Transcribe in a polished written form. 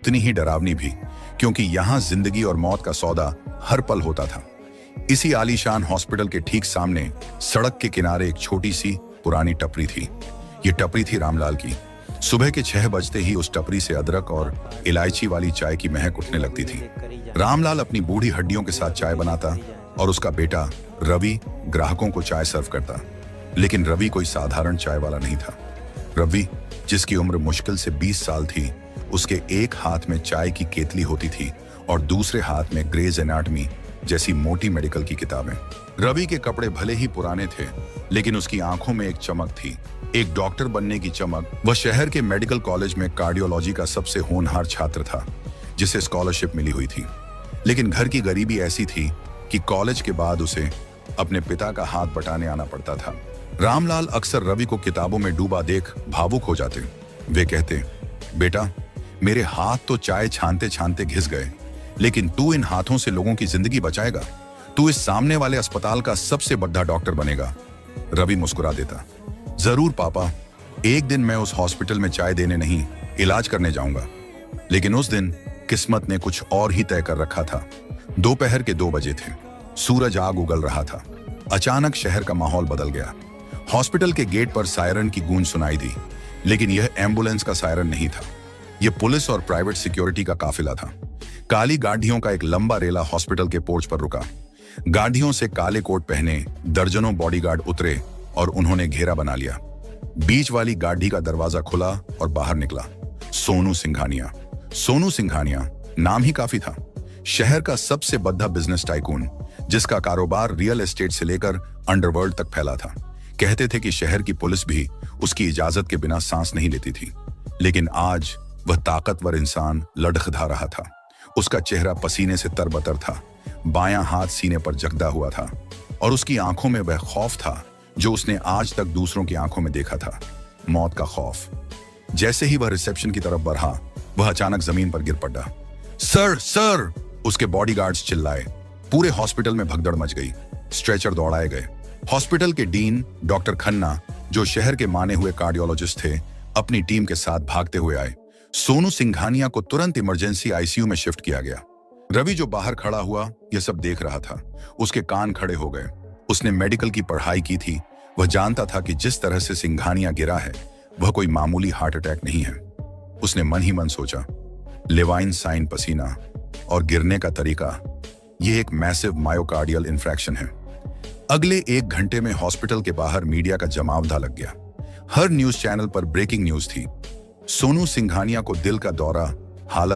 उतनी ही डरावनी भी, क्योंकि यहाँ जिंदगी और मौत का सौदा हर पल होता था। इसी आलीशान हॉस्पिटल के ठीक सामने सड़क के किनारे एक छोटी सी पुरानी टपरी थी। ये टपरी थी रामलाल की। सुबह के 6 बजते ही उस टपरी से अदरक और इलायची वाली चाय की महक उठने लगती थी। रामलाल अपनी बूढ़ी हड्डियों के साथ चाय बनाता और उसका बेटा रवि ग्राहकों को चाय सर्व करता। लेकिन रवि कोई साधारण चाय वाला नहीं था। रवि, जिसकी उम्र मुश्किल से 20 साल थी, उसके एक हाथ में चाय की केतली होती थी और दूसरे हाथ में ग्रेज एनाटमी जैसी मोटी मेडिकल की किताबें। रवि के कपड़े भले ही पुराने थे, लेकिन उसकी आंखों में एक चमक थी, एक डॉक्टर बनने की चमक। वह शहर के मेडिकल कॉलेज में कार्डियोलॉजी का सबसे होनहार छात्र था, जिसे स्कॉलरशिप मिली हुई थी। लेकिन घर की गरीबी ऐसी थी कि कॉलेज के बाद उसे अपने पिता का हाथ बटाने आना पड़ता था। रामलाल अक्सर रवि को किताबों में डूबा देख भावुक हो जाते। वे कहते, बेटा, मेरे हाथ तो चाय छानते छानते घिस गए, लेकिन तू इन हाथों से लोगों की जिंदगी बचाएगा। तू इस सामने वाले अस्पताल का सबसे बड़ा डॉक्टर बनेगा। रवि मुस्कुरा देता, जरूर पापा, एक दिन मैं उस हॉस्पिटल में चाय देने नहीं, इलाज करने जाऊंगा। लेकिन उस दिन किस्मत ने कुछ और ही तय कर रखा था। दोपहर के 2 बजे थे। सूरज आग उगल रहा था। अचानक शहर का माहौल बदल गया। हॉस्पिटल के गेट पर सायरन की गूंज सुनाई दी, लेकिन यह एम्बुलेंस का सायरन नहीं था। यह पुलिस और प्राइवेट सिक्योरिटी का काफिला था। काली गाड़ियों का एक लंबा रेला हॉस्पिटल के पोर्च पर रुका। गाड़ियों से काले कोट पहने दर्जनों बॉडीगार्ड उतरे और उन्होंने घेरा बना लिया। बीच वाली गाड़ी का दरवाजा खुला और बाहर निकला सोनू सिंघानिया। सोनू सिंघानिया नाम ही काफी था। शहर का सबसे बड़ा बिजनेस टाइकून, जिसका कारोबार रियल एस्टेट से लेकर अंडरवर्ल्ड तक फैला था। कहते थे कि शहर की पुलिस भी उसकी इजाजत के बिना सांस नहीं लेती थी। लेकिन आज वह ताकतवर इंसान लड़खड़ा रहा था। उसका चेहरा पसीने से तरबतर था, बायां हाथ सीने पर जकड़ा हुआ था और उसकी आंखों में वह खौफ था जो उसने आज तक दूसरों की आंखों में देखा था, मौत का खौफ। जैसे ही वह रिसेप्शन की तरफ बढ़ा, वह अचानक जमीन पर गिर पड़ा। Sir, sir! उसके बॉडीगार्ड्स चिल्लाए। पूरे हॉस्पिटल में भगदड़ मच गई। स्ट्रेचर दौड़ाए गए। हॉस्पिटल के डीन डॉक्टर खन्ना, जो शहर के माने हुए कार्डियोलॉजिस्ट थे, अपनी टीम के साथ भागते हुए आए। सोनू सिंघानिया को तुरंत इमरजेंसी आईसीयू में शिफ्ट किया गया। रवि, जो बाहर खड़ा हुआ, यह सब देख रहा था। उसके कान खड़े हो गए। उसने मेडिकल की पढ़ाई की थी। वह जानता था कि जिस तरह से सिंघानिया गिरा है, वह कोई मामूली हार्ट अटैक नहीं है। उसने मन ही मन सोचा, लेवाइन साइन पसीना और गिरने का तरीका, यह एक मैसिव मायोकार्डियल इंफ्रैक्शन है। अगले 1 घंटे में हॉस्पिटल के बाहर मीडिया का जमावड़ा लग गया। हर न्यूज चैनल पर ब्रेकिंग न्यूज थी। सोनू सिंघानिया को दिल का दौरा, हालत